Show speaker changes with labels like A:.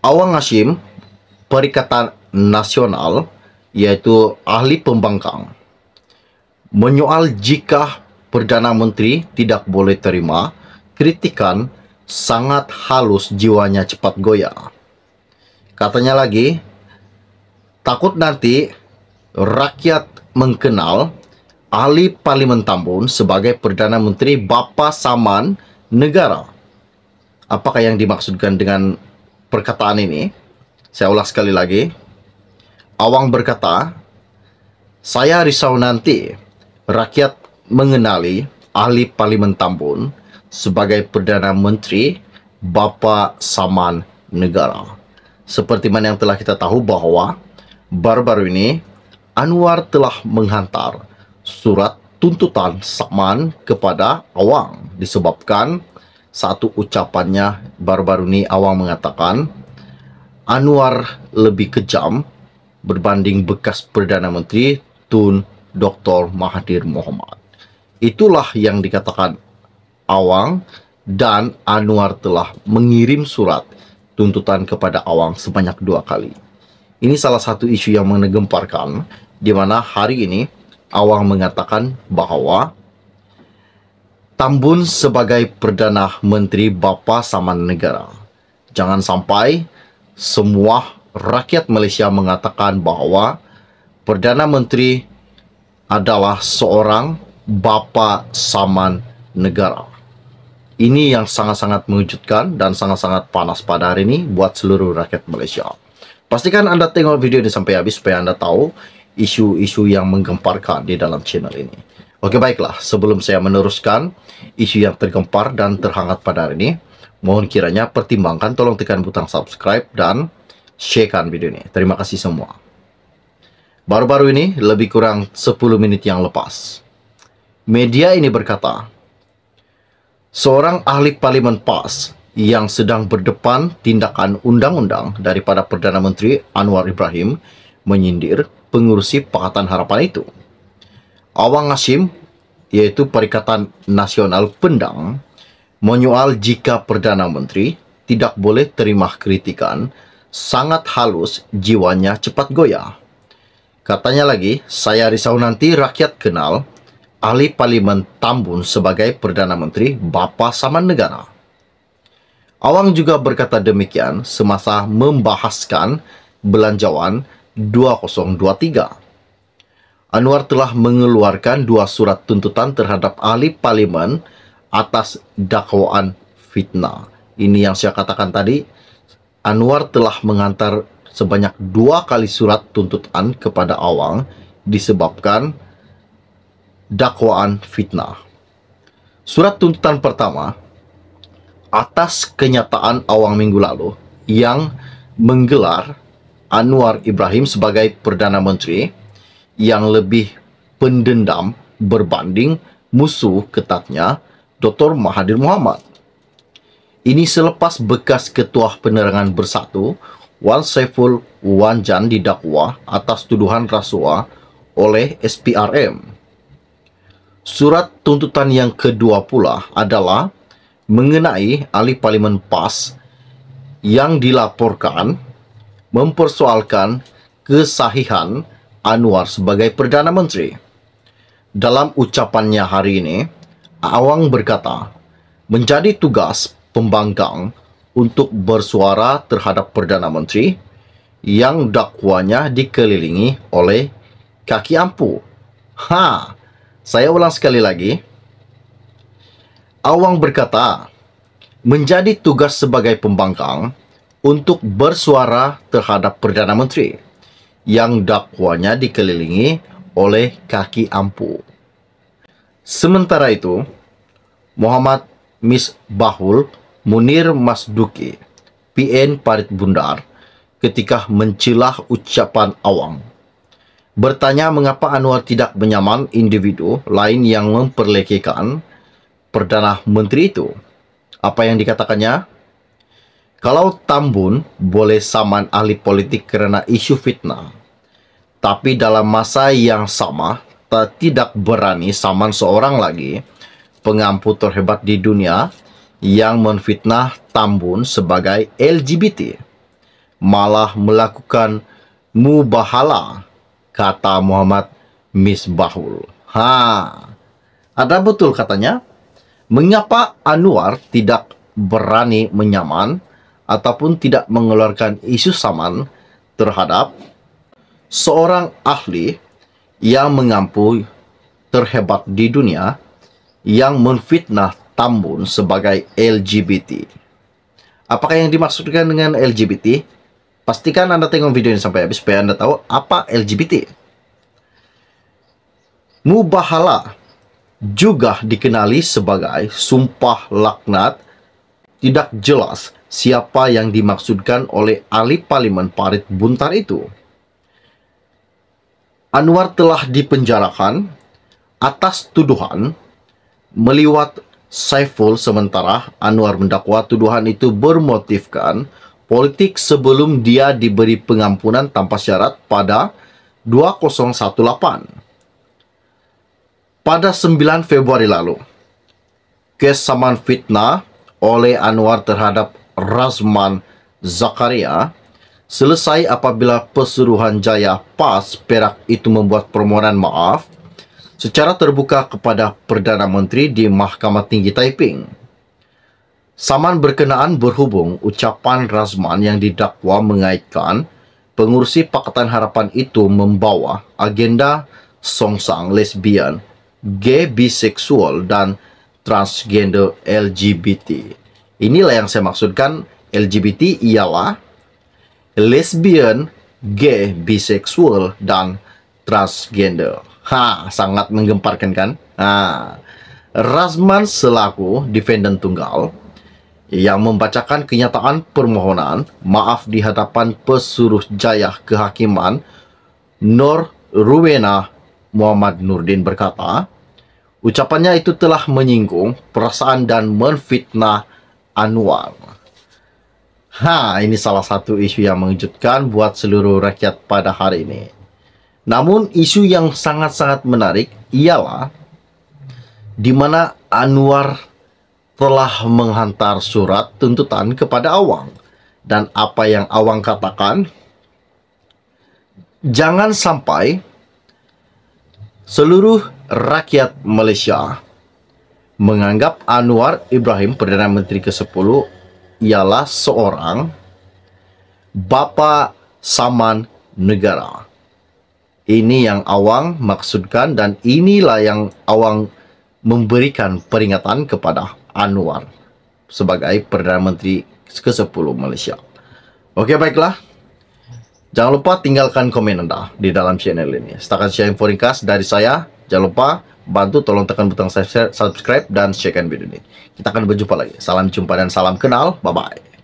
A: Awang Hashim, Perikatan Nasional, yaitu ahli pembangkang, menyoal jika Perdana Menteri tidak boleh terima kritikan, sangat halus jiwanya cepat goyah. Katanya lagi, takut nanti rakyat mengenal ahli Parlimen Tambun sebagai Perdana Menteri Bapa Saman Negara. Apakah yang dimaksudkan dengan perkataan ini? Saya ulas sekali lagi. Awang berkata, saya risau nanti rakyat mengenali ahli Parlimen Tambun sebagai Perdana Menteri Bapa Saman Negara. Seperti mana yang telah kita tahu bahwa baru-baru ini Anwar telah menghantar surat tuntutan saman kepada Awang disebabkan satu ucapannya baru-baru ini Awang mengatakan Anwar lebih kejam berbanding bekas Perdana Menteri Tun Dr. Mahathir Mohamad. Itulah yang dikatakan Awang, dan Anwar telah mengirim surat tuntutan kepada Awang sebanyak 2 kali. Ini salah satu isu yang menggemparkan, di mana hari ini Awang mengatakan bahwa Tambun sebagai Perdana Menteri Bapa Saman Negara. Jangan sampai semua rakyat Malaysia mengatakan bahwa Perdana Menteri adalah seorang Bapa Saman Negara. Ini yang sangat-sangat mengejutkan dan sangat-sangat panas pada hari ini buat seluruh rakyat Malaysia. Pastikan Anda tengok video ini sampai habis supaya Anda tahu isu-isu yang menggemparkan di dalam channel ini. Oke, baiklah, sebelum saya meneruskan isu yang tergempar dan terhangat pada hari ini, mohon kiranya pertimbangkan tolong tekan butang subscribe dan sharekan video ini. Terima kasih semua. Baru-baru ini, lebih kurang 10 menit yang lepas, media ini berkata, seorang ahli Parlimen PAS yang sedang berdepan tindakan undang-undang daripada Perdana Menteri Anwar Ibrahim menyindir pengurusi Pakatan Harapan itu. Awang Hashim, yaitu Perikatan Nasional Pendang, menyoal jika Perdana Menteri tidak boleh terima kritikan, sangat halus jiwanya cepat goyah. Katanya lagi, saya risau nanti rakyat kenal ahli Parlimen Tambun sebagai Perdana Menteri Bapa Saman Negara. Awang juga berkata demikian semasa membahaskan Belanjawan 2023. Anwar telah mengeluarkan 2 surat tuntutan terhadap ahli Parlimen atas dakwaan fitnah. Ini yang saya katakan tadi, Anwar telah menghantar sebanyak 2 kali surat tuntutan kepada Awang disebabkan dakwaan fitnah. Surat tuntutan pertama atas kenyataan Awang minggu lalu yang menggelar Anwar Ibrahim sebagai Perdana Menteri yang lebih pendendam berbanding musuh ketatnya Dr. Mahathir Mohamad. Ini selepas bekas Ketua Penerangan Bersatu Wan Saiful Wanjan didakwa atas tuduhan rasuah oleh SPRM. Surat tuntutan yang kedua pula adalah mengenai ahli Parlimen PAS yang dilaporkan mempersoalkan kesahihan Anwar sebagai Perdana Menteri. Dalam ucapannya hari ini, Awang berkata, menjadi tugas pembangkang untuk bersuara terhadap Perdana Menteri yang dakwanya dikelilingi oleh kaki ampuh. Saya ulang sekali lagi. Awang berkata, menjadi tugas sebagai pembangkang untuk bersuara terhadap Perdana Menteri yang dakwanya dikelilingi oleh kaki ampuh. Sementara itu, Muhammad Misbahul Munir Masduki, PN Parit Bundar, ketika mencilah ucapan Awang, bertanya mengapa Anwar tidak menyaman individu lain yang memperlekehkan Perdana Menteri itu. Apa yang dikatakannya? Kalau Tambun boleh saman ahli politik kerana isu fitnah, tapi dalam masa yang sama tidak berani saman seorang lagi pengampu terhebat di dunia yang menfitnah Tambun sebagai LGBT. malah melakukan mubahala, kata Muhammad Misbahul. Ada betul katanya. Mengapa Anwar tidak berani menyaman ataupun tidak mengeluarkan isu saman terhadap seorang ahli yang mengaku terhebat di dunia yang menfitnah Tambun sebagai LGBT. Apakah yang dimaksudkan dengan LGBT? Pastikan Anda tengok video ini sampai habis supaya Anda tahu apa LGBT. Mubahala juga dikenali sebagai sumpah laknat. Tidak jelas siapa yang dimaksudkan oleh ahli parlimen Parit Buntar itu. Anwar telah dipenjarakan atas tuduhan meliwat Saiful, sementara Anwar mendakwa tuduhan itu bermotifkan politik sebelum dia diberi pengampunan tanpa syarat pada 2018. Pada 9 Februari lalu, kes saman fitnah oleh Anwar terhadap Razman Zakaria selesai apabila Pesuruhanjaya PAS Perak itu membuat permohonan maaf secara terbuka kepada Perdana Menteri di Mahkamah Tinggi Taiping. Saman berkenaan berhubung ucapan Razman yang didakwa mengaitkan pengurusi Pakatan Harapan itu membawa agenda songsang lesbian, gay, biseksual, dan transgender LGBT. Inilah yang saya maksudkan. LGBT ialah lesbian, gay, biseksual, dan transgender. Sangat menggemparkan kan? Razman selaku defendant tunggal yang membacakan kenyataan permohonan maaf di hadapan Pesuruhjaya Kehakiman Nur Ruwena Muhammad Nurdin berkata, ucapannya itu telah menyinggung perasaan dan menfitnah Anwar. Ini salah satu isu yang mengejutkan buat seluruh rakyat pada hari ini. Namun isu yang sangat-sangat menarik ialah di mana Anwar telah menghantar surat tuntutan kepada Awang. Dan apa yang Awang katakan, jangan sampai seluruh rakyat Malaysia menganggap Anwar Ibrahim, Perdana Menteri ke-10, ialah seorang bapa saman negara. Ini yang Awang maksudkan dan inilah yang Awang memberikan peringatan kepada Anwar sebagai Perdana Menteri ke-10 Malaysia. Okey, baiklah. Jangan lupa tinggalkan komen anda di dalam channel ini. Setakat share info ringkas dari saya. Jangan lupa bantu tolong tekan butang subscribe dan share video ini. Kita akan berjumpa lagi. Salam jumpa dan salam kenal. Bye-bye.